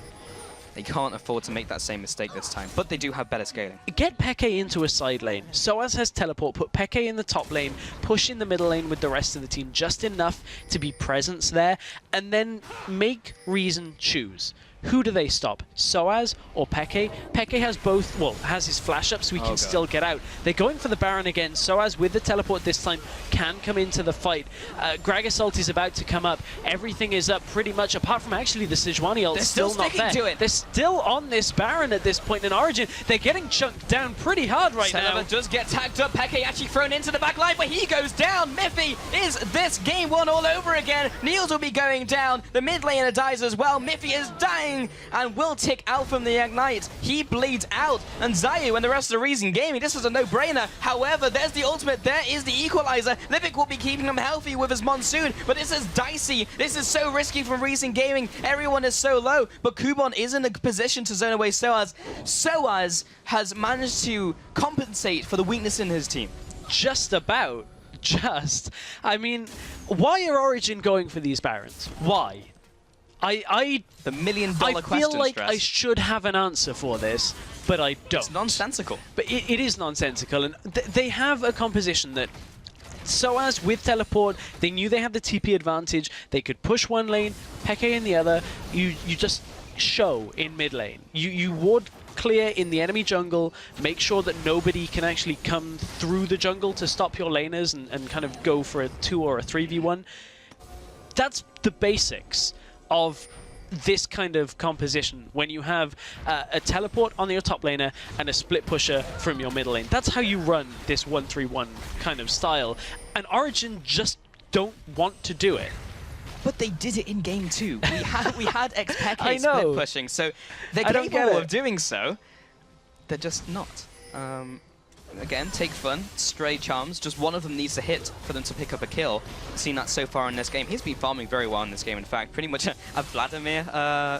They can't afford to make that same mistake this time, but they do have better scaling. Get Peke into a side lane. Soaz has teleport, put Peke in the top lane, push in the middle lane with the rest of the team, just enough to be presence there, and then make Origen choose. Who do they stop? Soaz or Peke? Peke has both, well, has his flash up so he can still get out. They're going for the Baron again. Soaz with the teleport this time can come into the fight. Gragas ult is about to come up. Everything is up pretty much, apart from actually the Sejuani ult. They're still not there. To it. They're still on this Baron at this point in Origen. They're getting chunked down pretty hard right now. Celeber does get tagged up. Peke actually thrown into the back line, but he goes down. Miffy is this game 1 all over again. Niels will be going down. The mid laner dies as well. Miffy is dying and will tick out from the Ignite. He bleeds out, and Zayu and the rest of the Origen Gaming, this is a no-brainer. However, there's the ultimate, there is the equalizer. Lipic will be keeping him healthy with his Monsoon, but this is dicey. This is so risky from Origen Gaming. Everyone is so low, but Kuban is in a position to zone away Soaz. Soaz has managed to compensate for the weakness in his team. just about. I mean, why are Origen going for these Barons? Why? The million-dollar question, I feel like Stress. I should have an answer for this, but I don't. It's nonsensical. But it is nonsensical, and they have a composition that, so as with teleport, they knew they had the TP advantage. They could push one lane, Peke in the other. You just show in mid lane. You ward clear in the enemy jungle, make sure that nobody can actually come through the jungle to stop your laners and kind of go for a 2 or a 3v1. That's the basics of this kind of composition when you have a teleport on your top laner and a split pusher from your middle lane. That's how you run this 1-3-1 kind of style, and Origen just don't want to do it. But they did it in game 2. We had XPeke I know. split pushing, so they're capable of doing so. They're just not. Again, take fun, stray charms. Just one of them needs to hit for them to pick up a kill. Seen that so far in this game. He's been farming very well in this game. In fact, pretty much a Vladimir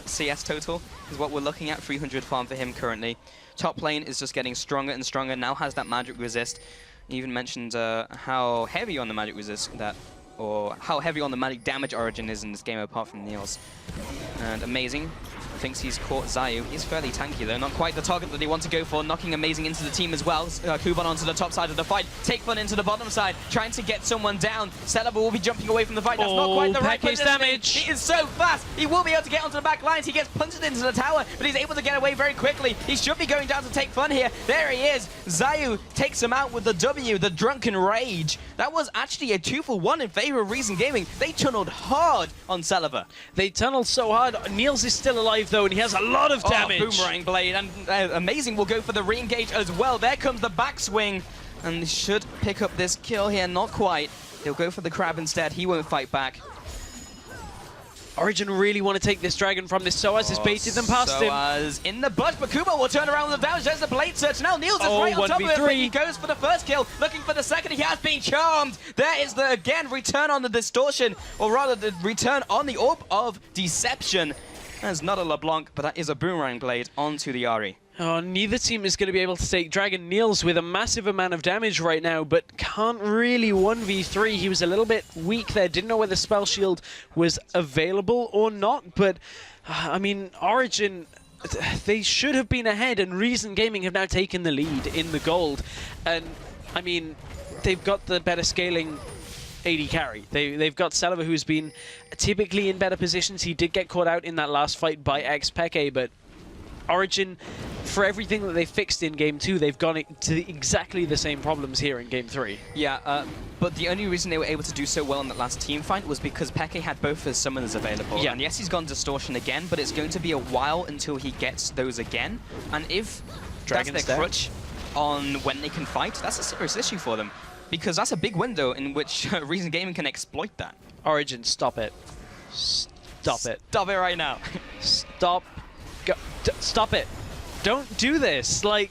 CS total is what we're looking at. 300 farm for him currently. Top lane is just getting stronger and stronger. Now has that magic resist. He even mentioned how heavy on the magic resist that, or how heavy on the magic damage Origen is in this game apart from Niels. And Amazing thinks he's caught Zayu. He's fairly tanky though, not quite the target that they want to go for. Knocking Amazing into the team as well. Kuban onto the top side of the fight. Take Fun into the bottom side, trying to get someone down. Celebi will be jumping away from the fight. That's not quite the right position. Damage. He is so fast. He will be able to get onto the back lines. He gets punted into the tower, but he's able to get away very quickly. He should be going down to Take Fun here. There he is. Zayu takes him out with the W, the Drunken Rage. That was actually a 2-for-1 in favor of Reason Gaming. They tunneled hard on Celebi. They tunneled so hard. Niels is still alive though, and he has a lot of damage. Boomerang Blade, and Amazing will go for the re-engage as well. There comes the backswing, and they should pick up this kill here. Not quite. They'll go for the crab instead. He won't fight back. Origen really want to take this dragon from this Soaz has baited them past him. Soaz in the bush, but Kubo will turn around with the damage. There's the blade search. Now Niels is right on top of it, but he goes for the first kill, looking for the second. He has been charmed. There is the, again, return on the distortion, or rather the return on the Orb of Deception. That's not a LeBlanc, but that is a Boomerang Blade onto the Ahri. Oh, neither team is going to be able to take Dragon. Niels with a massive amount of damage right now, but can't really 1v3. He was a little bit weak there. Didn't know whether Spell Shield was available or not, but I mean, Origen, they should have been ahead, and Reason Gaming have now taken the lead in the gold. And I mean, they've got the better scaling AD carry. They've got Celebi, who's been typically in better positions. He did get caught out in that last fight by XPeke, but Origen, for everything that they fixed in Game 2, they've gone to exactly the same problems here in Game 3. Yeah, but the only reason they were able to do so well in that last team fight was because Peke had both his summoners available. Yeah. And yes, he's gone Distortion again, but it's going to be a while until he gets those again. And if that's their crutch on when they can fight, that's a serious issue for them. Because that's a big window in which Reason Gaming can exploit that. Origen, stop it. Stop it. Stop it right now. Stop. Stop it. Don't do this. Like,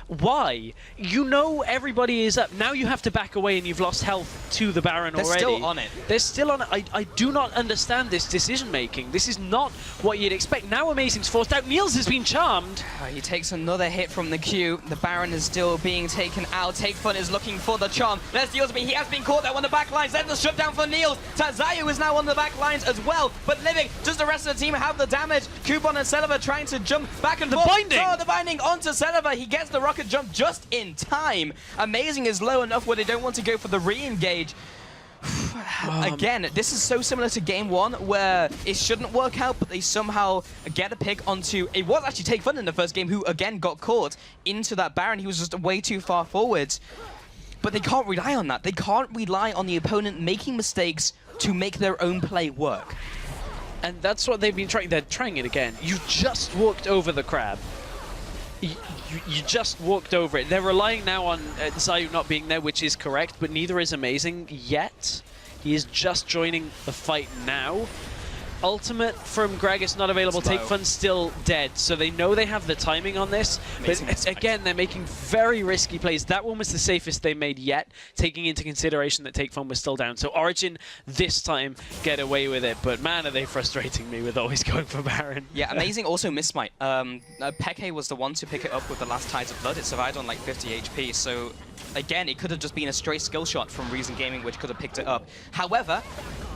why? You know everybody is up. Now you have to back away and you've lost health to the Baron already. They're still on it. They're still on it. I do not understand this decision-making. This is not what you'd expect. Now Amazing's forced out. Niels has been charmed. He takes another hit from the Q. The Baron is still being taken out. Take Fun is looking for the charm. There's Niels. He has been caught out on the back lines. There's the shutdown for Niels. Zayu is now on the back lines as well. But Living, does the rest of the team have the damage? Kuban and Celebi trying to jump back and forth. The binding! Oh, the binding onto Celebi. He gets the rocket jump just in time. Amazing is low enough where they don't want to go for the re-engage. Again, this is so similar to Game 1 where it shouldn't work out, but they somehow get a pick onto... It was actually Take Fun in the first game who, again, got caught into that Baron. He was just way too far forwards. But they can't rely on that. They can't rely on the opponent making mistakes to make their own play work. And that's what they've been trying. They're trying it again. You just walked over the crab. You just walked over it. They're relying now on Zayu not being there, which is correct, but neither is Amazing yet. He is just joining the fight now. Ultimate from Gragas not available. Take Fun still dead, so they know they have the timing on this. But again, they're making very risky plays. That one was the safest they made yet, taking into consideration that Take Fun was still down. So Origen this time get away with it, but man, are they frustrating me with always going for Baron. Yeah, amazing. Also, Miss Smite. Peke was the one to pick it up with the last Tides of Blood. It survived on like 50 HP, so again, it could have just been a straight skill shot from Reason Gaming, which could have picked it up. However,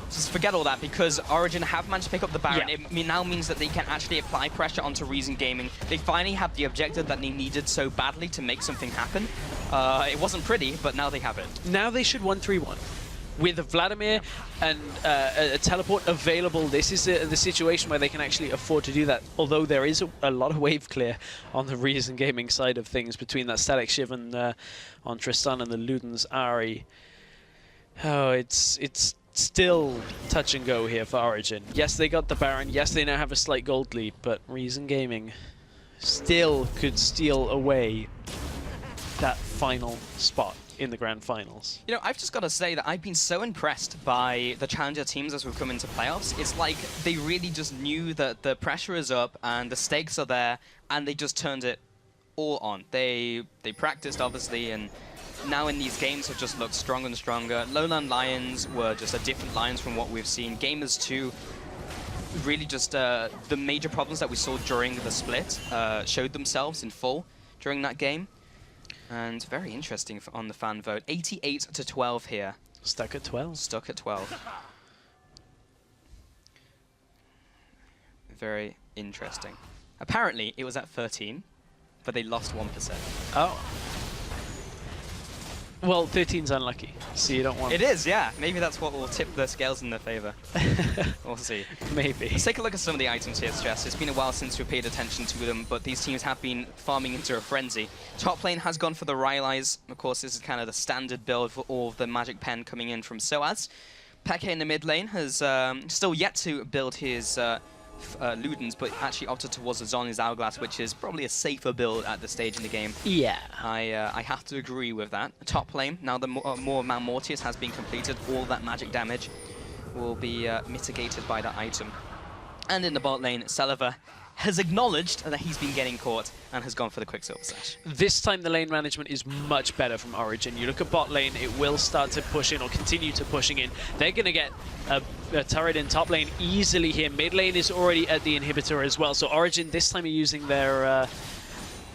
just forget all that, because Origen have managed to pick up the Baron. Yeah. It now means that they can actually apply pressure onto Reason Gaming. They finally have the objective that they needed so badly to make something happen. It wasn't pretty, but now they have it. Now they should 1-3-1. With Vladimir and a teleport available, this is the situation where they can actually afford to do that. Although there is a lot of wave clear on the Reason Gaming side of things between that Static Shiv and on Tristan and the Luden's Ahri. Oh, it's still touch and go here for Origen. Yes, they got the Baron. Yes, they now have a slight gold lead, but Reason Gaming still could steal away that final spot in the grand finals. You know, I've just got to say that I've been so impressed by the challenger teams as we've come into playoffs. It's like they really just knew that the pressure is up and the stakes are there, and they just turned it all on. They practiced, obviously, and now in these games have just looked stronger and stronger. Lowland Lions were just a different Lions from what we've seen. Gamers 2, really just the major problems that we saw during the split showed themselves in full during that game. And very interesting on the fan vote. 88-12 here. Stuck at 12. Stuck at 12. Very interesting. Apparently, it was at 13, but they lost 1%. Oh. Well, 13's unlucky, so you don't want... It is, yeah. Maybe that's what will tip the scales in their favor. We'll see. Maybe. Let's take a look at some of the items here, Stress. It's been a while since we paid attention to them, but these teams have been farming into a frenzy. Top lane has gone for the Rylai's. Of course, this is kind of the standard build for all of the Magic Pen coming in from Soaz. Peke in the mid lane has still yet to build his Ludens, but actually opted towards the Zhonya's Hourglass, which is probably a safer build at this stage in the game. Yeah. I have to agree with that. Top lane, now the more Man Mortius has been completed, all that magic damage will be mitigated by that item. And in the bot lane, Saliver has acknowledged that he's been getting caught and has gone for the Quicksilver Sash. This time the lane management is much better from Origen. You look at bot lane, it will start to push in or continue to pushing in. They're going to get a turret in top lane easily here. Mid lane is already at the inhibitor as well. So Origen this time are using their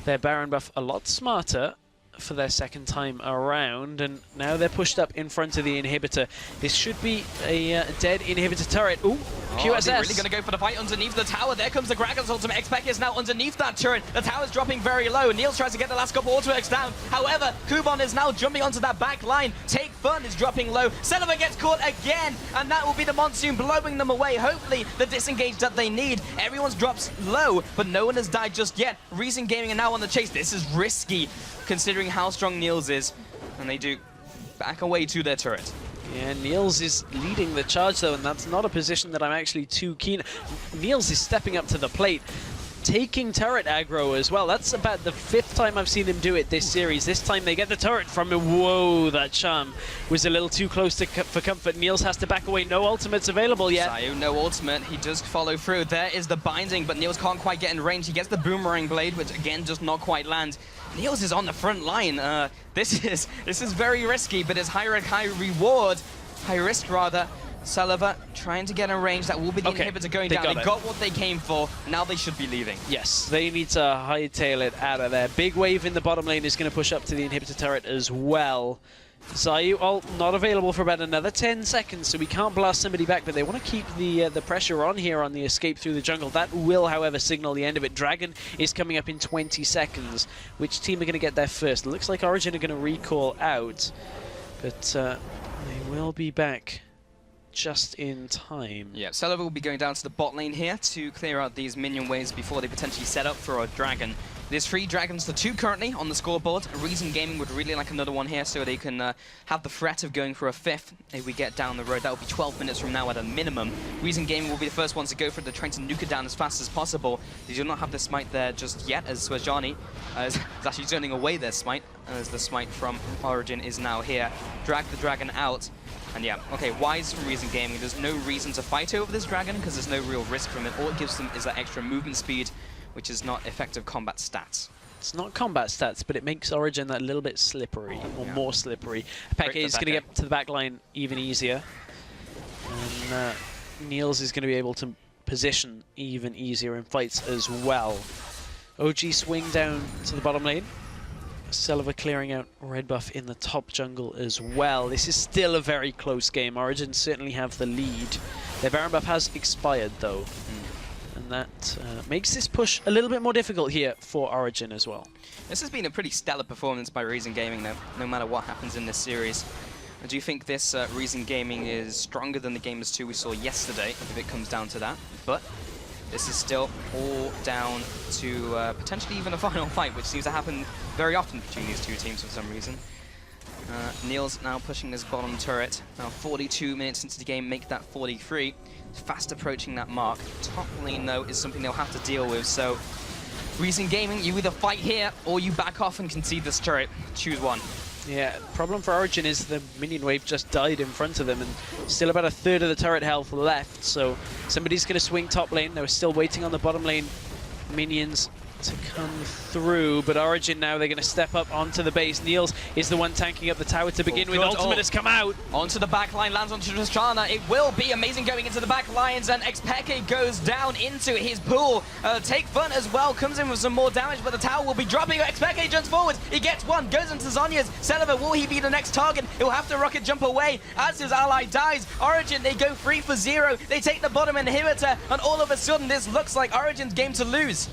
Baron buff a lot smarter for their second time around, and now they're pushed up in front of the inhibitor. This should be a dead inhibitor turret. Ooh, QSS. They're really going to go for the fight underneath the tower. There comes the Gragas ultimate. Xpec is now underneath that turret. The tower's dropping very low. Niels tries to get the last couple auto-X down. However, Kubon is now jumping onto that back line. Take Fun is dropping low. Seliver gets caught again, and that will be the Monsoon blowing them away. Hopefully, the disengage that they need. Everyone's drops low, but no one has died just yet. Reason Gaming are now on the chase. This is risky, considering how strong Niels is, and they do back away to their turret. Yeah, Niels is leading the charge though, and that's not a position that I'm actually too keen. Niels is stepping up to the plate, taking turret aggro as well. That's about the 5th time I've seen him do it this series. This time they get the turret from him. Whoa, that charm was a little too close for comfort. Niels has to back away. No ultimates available yet. Sayu, no ultimate. He does follow through. There is the binding, but Niels can't quite get in range. He gets the boomerang blade, which again does not quite land. Niels is on the front line. This is very risky, but it's high reward. High risk, rather. Saliver trying to get in range. That will be the inhibitor going down. They got what they came for. Now they should be leaving. Yes, they need to hightail it out of there. Big wave in the bottom lane is going to push up to the inhibitor turret as well. Zayu ult not available for about another 10 seconds, so we can't blast somebody back, but they want to keep the pressure on here on the escape through the jungle. That will, however, signal the end of it. Dragon is coming up in 20 seconds. Which team are going to get there first? It looks like Origen are going to recall out, but they will be back just in time. Yeah, Saliver will be going down to the bot lane here to clear out these minion waves before they potentially set up for a dragon. There's 3 dragons to 2 currently on the scoreboard. Reason Gaming would really like another one here so they can have the threat of going for a 5th if we get down the road. That will be 12 minutes from now at a minimum. Reason Gaming will be the first ones to go for it. They're trying to nuke it down as fast as possible. They do not have the smite there just yet, as Swajani is actually turning away their smite, as the smite from Origen is now here. Drag the dragon out. And yeah, okay, wise from Reason Gaming. There's no reason to fight over this dragon because there's no real risk from it. All it gives them is that extra movement speed, which is not effective combat stats. It's not combat stats, but it makes Origen that little bit slippery, or more slippery. Peke is going to get to the back line even easier. And Niels is going to be able to position even easier in fights as well. OG swing down to the bottom lane. Celiva clearing out red buff in the top jungle as well. This is still a very close game. Origen certainly have the lead. Their Baron buff has expired though. And that makes this push a little bit more difficult here for Origen as well. This has been a pretty stellar performance by Reason Gaming though, no matter what happens in this series. Do you think this Reason Gaming is stronger than the Gamers 2 we saw yesterday, if it comes down to that? But this is still all down to potentially even a final fight, which seems to happen very often between these two teams for some reason. Niels now pushing this bottom turret. Now 42 minutes into the game, make that 43. Fast approaching that mark. Top lane, though, is something they'll have to deal with. So, Reason Gaming, you either fight here or you back off and concede this turret. Choose one. Yeah, problem for Origen is the minion wave just died in front of them, and still about a third of the turret health left. So somebody's going to swing top lane. They were still waiting on the bottom lane minions to come through, but Origen now, they're going to step up onto the base. Niels is the one tanking up the tower to begin with. Ultimate has come out. Onto the back line, lands onto Tristana. It will be amazing going into the back lines, and Xpeke goes down into his pool. Take Fun as well, comes in with some more damage, but the tower will be dropping. Xpeke jumps forward. He gets one, goes into Zhonya's. Celiva, will he be the next target? He'll have to rocket jump away as his ally dies. Origen, they go 3 for 0. They take the bottom inhibitor, and all of a sudden, this looks like Origen's game to lose.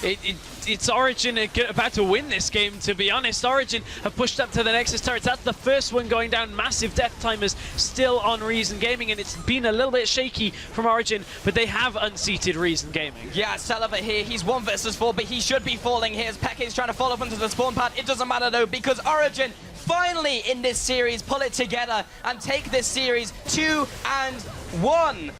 It's Origen about to win this game, to be honest. Origen have pushed up to the Nexus turrets. That's the first one going down. Massive death timers still on Reason Gaming, and it's been a little bit shaky from Origen, but they have unseated Reason Gaming. Yeah, Celiva here, he's 1 versus 4, but he should be falling here as Peke's trying to fall up into the spawn pad. It doesn't matter though, because Origen finally in this series pull it together and take this series 2-1.